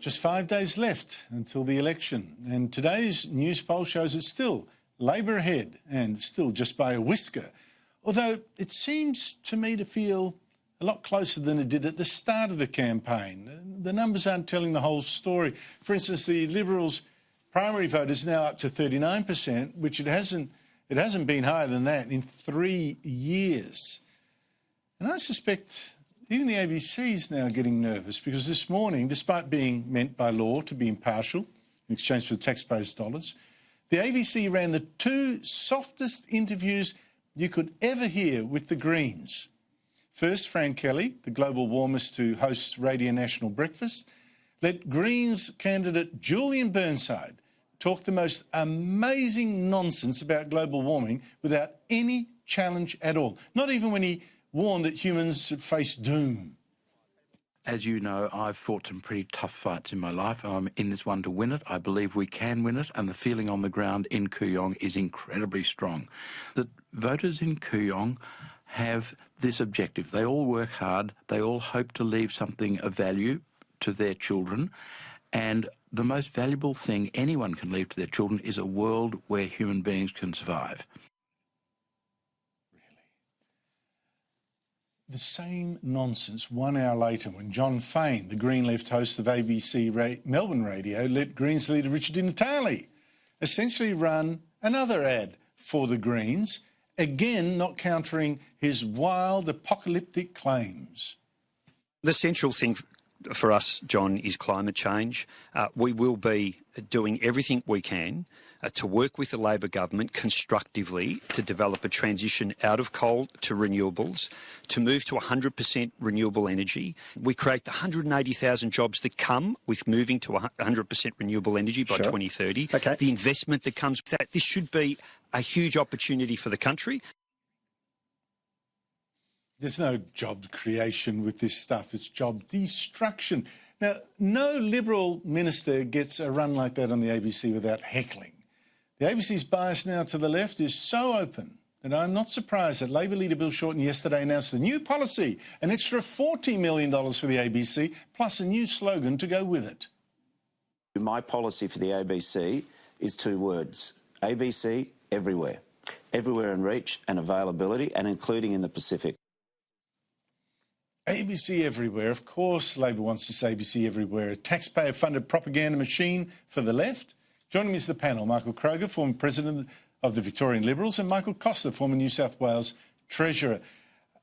Just 5 days left until the election, and today's news poll shows it's still Labor ahead and still just by a whisker, although it seems to me to feel a lot closer than it did at the start of the campaign. The numbers aren't telling the whole story. For instance, the Liberals' primary vote is now up to 39%, which it hasn't been higher than that in 3 years. And I suspect even the ABC is now getting nervous because this morning, despite being meant by law to be impartial in exchange for the taxpayers' dollars, the ABC ran the 2 softest interviews you could ever hear with the Greens. First, Frank Kelly, the global warmist who hosts Radio National Breakfast, let Greens candidate Julian Burnside talk the most amazing nonsense about global warming without any challenge at all, not even when he warned that humans face doom. As you know, I've fought some pretty tough fights in my life. I'm in this one to win it. I believe we can win it, and the feeling on the ground in Kooyong is incredibly strong. The voters in Kooyong have this objective. They all work hard. They all hope to leave something of value to their children, and the most valuable thing anyone can leave to their children is a world where human beings can survive. The same nonsense 1 hour later when John Fain, the Green Left host of ABC Melbourne Radio, let Greens leader Richard Di Natale essentially run another ad for the Greens, again not countering his wild apocalyptic claims. The central thing for us, John, is climate change. We will be doing everything we can to work with the Labor government constructively to develop a transition out of coal to renewables, to move to 100% renewable energy. We create the 180,000 jobs that come with moving to 100% renewable energy by 2030. Okay. The investment that comes with that. This should be a huge opportunity for the country. There's no job creation with this stuff. It's job destruction. Now, no Liberal minister gets a run like that on the ABC without heckling. The ABC's bias now to the left is so open that I'm not surprised that Labor leader Bill Shorten yesterday announced a new policy, an extra $40 million for the ABC, plus a new slogan to go with it. My policy for the ABC is 2 words: ABC everywhere. Everywhere in reach and availability, and including in the Pacific. ABC everywhere. Of course, Labor wants this ABC everywhere, a taxpayer-funded propaganda machine for the left. Joining me is the panel, Michael Kroger, former president of the Victorian Liberals, and Michael Costa, former New South Wales Treasurer.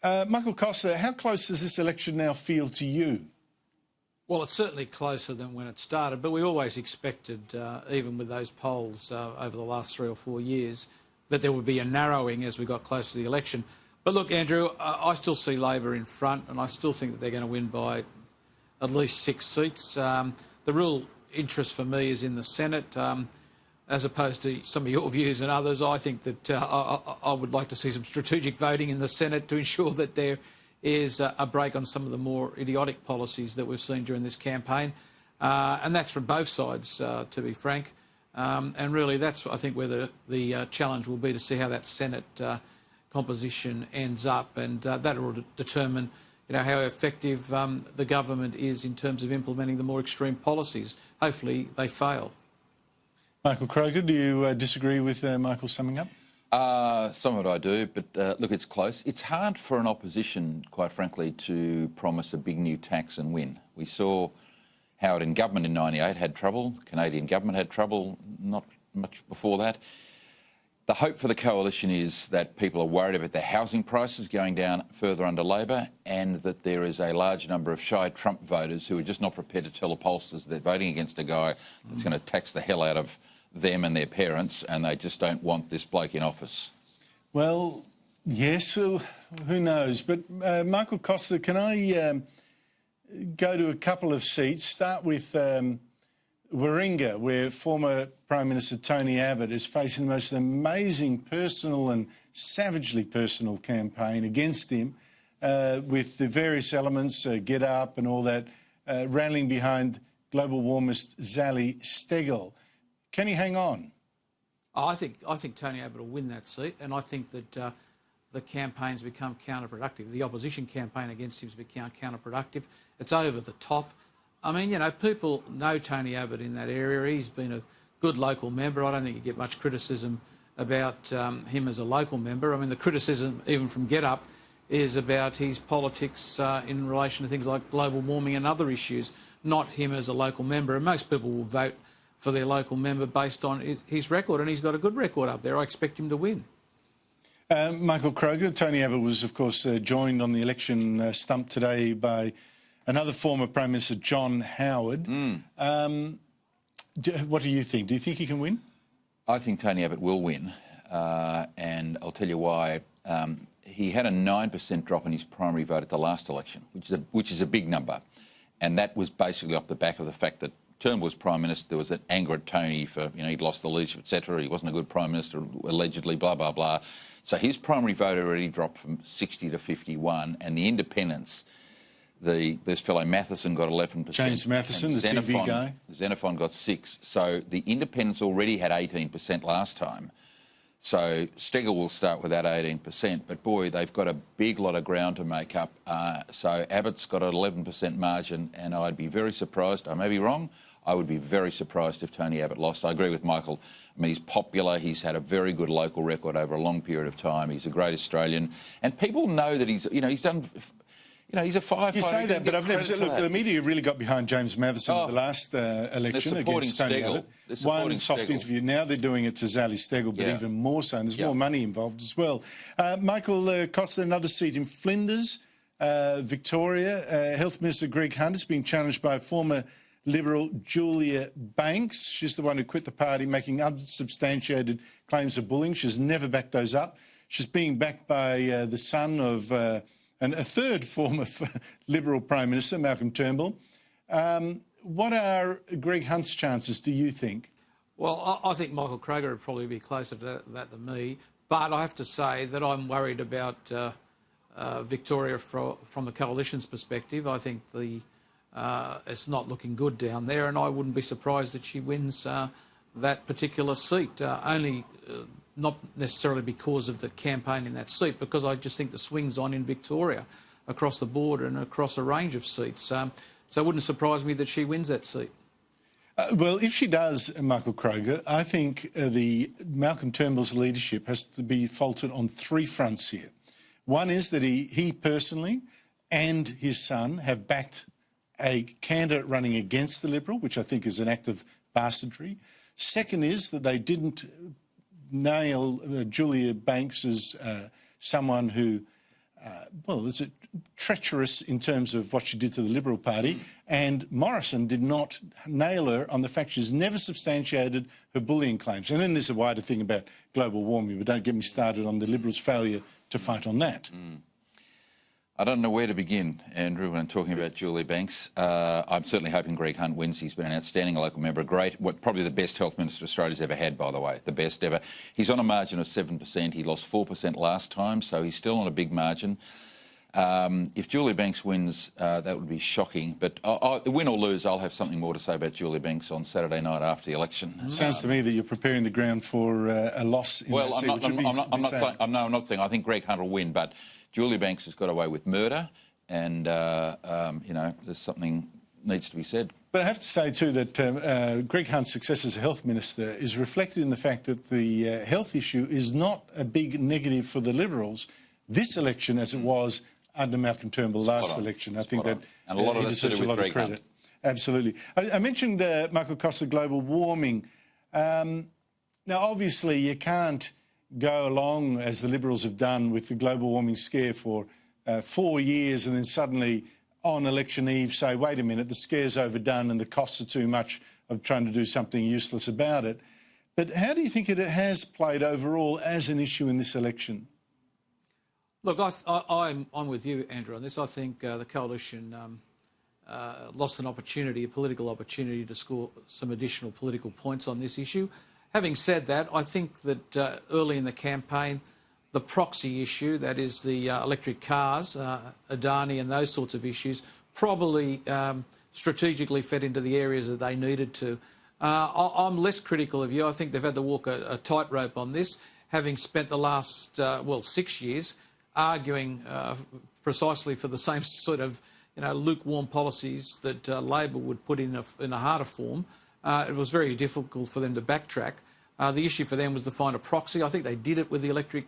Michael Costa, how close does this election now feel to you? Well, it's certainly closer than when it started, but we always expected, even with those polls over the last 3 or 4 years, that there would be a narrowing as we got closer to the election. But look, Andrew, I still see Labor in front, and I still think that they're going to win by at least 6 seats. The real interest for me is in the Senate, as opposed to some of your views and others. I think that I would like to see some strategic voting in the Senate to ensure that there is a break on some of the more idiotic policies that we've seen during this campaign. And that's from both sides, to be frank. And really that's, I think, where the challenge will be, to see how that Senate composition ends up, and that will determine, how effective the government is in terms of implementing the more extreme policies. Hopefully they fail. Michael Kroger, do you disagree with Michael's summing up? Some of it I do, but look, it's close. It's hard for an opposition, quite frankly, to promise a big new tax and win. We saw Howard in government in '98 had trouble. Canadian government had trouble not much before that. The hope for the coalition is that people are worried about the housing prices going down further under Labor, and that there is a large number of shy Trump voters who are just not prepared to tell the pollsters they're voting against a guy that's going to tax the hell out of them and their parents, and they just don't want this bloke in office. Well, yes, well, who knows? But Michael Costa, can I go to a couple of seats? Start with Warringah, where former Prime Minister Tony Abbott is facing the most amazing personal and savagely personal campaign against him, with the various elements, Get Up and all that, rallying behind global warmist Zali Steggall. Can he hang on? I think Tony Abbott will win that seat, and I think that the campaign's become counterproductive. The opposition campaign against him has become counterproductive. It's over the top. I mean, you know, people know Tony Abbott in that area. He's been a good local member. I don't think you get much criticism about him as a local member. I mean, the criticism, even from GetUp, is about his politics in relation to things like global warming and other issues, not him as a local member. And most people will vote for their local member based on his record, and he's got a good record up there. I expect him to win. Michael Kroger, Tony Abbott was, of course, joined on the election stump today by another former Prime Minister, John Howard. What do you think? Do you think he can win? I think Tony Abbott will win, and I'll tell you why. He had a 9% drop in his primary vote at the last election, which is a big number, and that was basically off the back of the fact that Turnbull was Prime Minister. There was an anger at Tony for, you know, he'd lost the leadership, etc. He wasn't a good Prime Minister, allegedly, blah, blah, blah. So his primary vote already dropped from 60 to 51, and the independents, this fellow Matheson got 11%. James Matheson, the TV guy. Xenophon got 6%. So the independents already had 18% last time. So Steggall will start with that 18%, but boy, they've got a big lot of ground to make up. So Abbott's got an 11% margin, and I'd be very surprised. I may be wrong. I would be very surprised if Tony Abbott lost. I agree with Michael. I mean, he's popular. He's had a very good local record over a long period of time. He's a great Australian, and people know that he's done. You know, he's a firefighter. You say that, but I've never said, look, the media really got behind James Matheson at the last election against Tony Abbott. One soft interview. Now they're doing it to Sally Steggall, but even more so, and there's more money involved as well. Michael Costa, another seat in Flinders, Victoria. Health Minister Greg Hunt is being challenged by former Liberal Julia Banks. She's the one who quit the party, making unsubstantiated claims of bullying. She's never backed those up. She's being backed by the son of... and a third former Liberal Prime Minister, Malcolm Turnbull. What are Greg Hunt's chances, do you think? Well, I think Michael Kroger would probably be closer to that than me. But I have to say that I'm worried about Victoria from the Coalition's perspective. I think it's not looking good down there, and I wouldn't be surprised that she wins that particular seat. Not necessarily because of the campaign in that seat, because I just think the swing's on in Victoria across the board and across a range of seats. So it wouldn't surprise me that she wins that seat. Well, if she does, Michael Kroger, I think the Malcolm Turnbull's leadership has to be faulted on three fronts here. One is that he personally and his son have backed a candidate running against the Liberal, which I think is an act of bastardry. Second is that they didn't nail Julia Banks as someone who, is treacherous in terms of what she did to the Liberal Party, and Morrison did not nail her on the fact she's never substantiated her bullying claims. And then there's a wider thing about global warming, but don't get me started on the Liberals' failure to fight on that. I don't know where to begin, Andrew, when I'm talking about Julia Banks. I'm certainly hoping Greg Hunt wins. He's been an outstanding local member, probably the best health minister Australia's ever had, by the way, the best ever. He's on a margin of 7%. He lost 4% last time, so he's still on a big margin. If Julia Banks wins, that would be shocking. But win or lose, I'll have something more to say about Julia Banks on Saturday night after the election. It sounds to me that you're preparing the ground for a loss in that seat. I'm not saying I think Greg Hunt will win, but Julia Banks has got away with murder, and, there's something needs to be said. But I have to say, too, that Greg Hunt's success as a health minister is reflected in the fact that the health issue is not a big negative for the Liberals this election as it was under Malcolm Turnbull last election. I think that and a lot of he deserves a lot of credit. Absolutely. I mentioned, Michael Costa, global warming. Now, obviously, you can't go along, as the Liberals have done, with the global warming scare for 4 years and then suddenly on election eve say, wait a minute, the scare's overdone and the costs are too much of trying to do something useless about it. But how do you think it has played overall as an issue in this election? Look, I'm with you, Andrew, on this. I think the Coalition lost an opportunity, a political opportunity to score some additional political points on this issue. Having said that, I think that early in the campaign, the proxy issue, that is the electric cars, Adani and those sorts of issues, probably strategically fed into the areas that they needed to. I'm less critical of you. I think they've had to walk a tightrope on this, having spent the last, 6 years arguing precisely for the same sort of lukewarm policies that Labor would put in a harder form, it was very difficult for them to backtrack. The issue for them was to find a proxy. I think they did it with the electric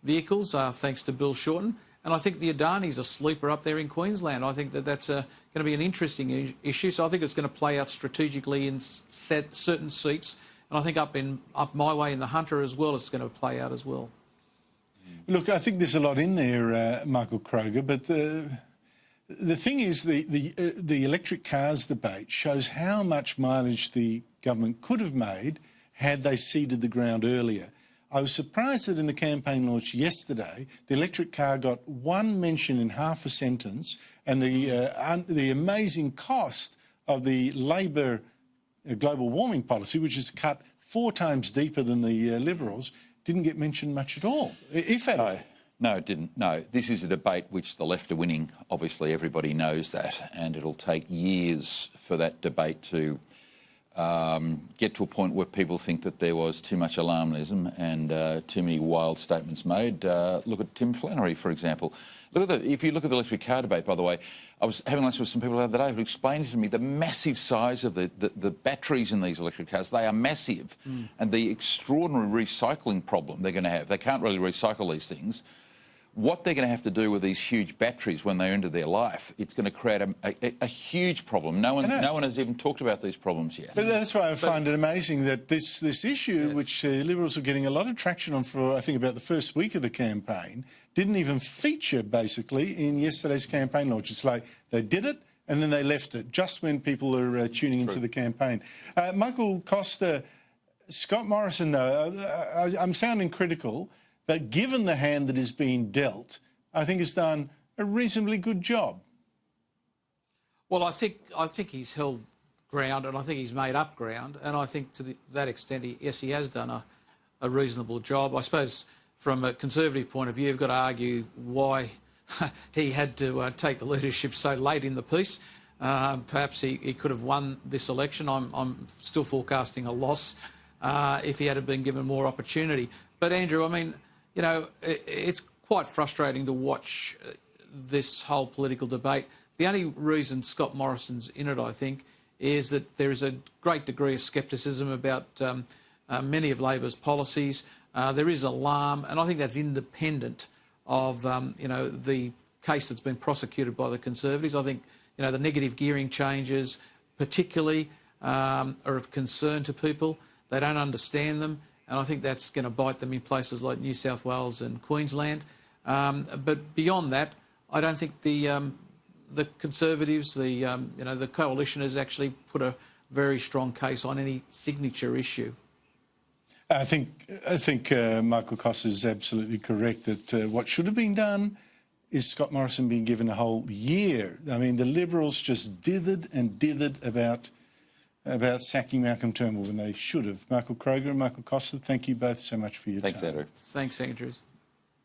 vehicles, thanks to Bill Shorten. And I think the Adani's a sleeper up there in Queensland. I think that's going to be an interesting issue. So I think it's going to play out strategically in certain seats. And I think up my way in the Hunter as well, it's going to play out as well. Look, I think there's a lot in there, Michael Kroger, but the thing is the electric cars debate shows how much mileage the government could have made had they seeded the ground earlier. I was surprised that in the campaign launch yesterday, the electric car got one mention in half a sentence, and the amazing cost of the Labor global warming policy, which is cut 4 times deeper than the Liberals, didn't get mentioned much at all, if at all. No, it didn't. No, this is a debate which the left are winning. Obviously, everybody knows that, and it'll take years for that debate to get to a point where people think that there was too much alarmism and too many wild statements made. Look at Tim Flannery, for example. If you look at the electric car debate, by the way, I was having lunch with some people the other day who explained to me the massive size of the batteries in these electric cars. They are massive, and the extraordinary recycling problem they're going to have. They can't really recycle these things. What they're going to have to do with these huge batteries when they're into their life, it's going to create a huge problem. No one has even talked about these problems yet. But that's why I find it amazing that this issue, yes, which Liberals are getting a lot of traction on for, I think, about the first week of the campaign, didn't even feature, basically, in yesterday's campaign launch. It's like they did it and then they left it, just when people are tuning into the campaign. Michael Costa, Scott Morrison, though, I'm sounding critical, but given the hand that is being dealt, I think has done a reasonably good job. Well, I think he's held ground, and I think he's made up ground, and I think to that extent, he has done a reasonable job. I suppose from a Conservative point of view, you've got to argue why he had to take the leadership so late in the piece. Perhaps he could have won this election. I'm still forecasting a loss if he had been given more opportunity. But Andrew, I mean, it's quite frustrating to watch this whole political debate. The only reason Scott Morrison's in it, I think, is that there is a great degree of scepticism about many of Labor's policies. There is alarm, and I think that's independent of, the case that's been prosecuted by the Conservatives. I think, the negative gearing changes particularly are of concern to people. They don't understand them. And I think that's going to bite them in places like New South Wales and Queensland. But beyond that, I don't think the Conservatives, the coalition has actually put a very strong case on any signature issue. I think Michael Costa is absolutely correct that what should have been done is Scott Morrison being given a whole year. I mean, the Liberals just dithered and dithered about sacking Malcolm Turnbull when they should have. Michael Kroger and Michael Costa, thank you both so much for your time. Thanks, Andrew. Thanks, Andrews.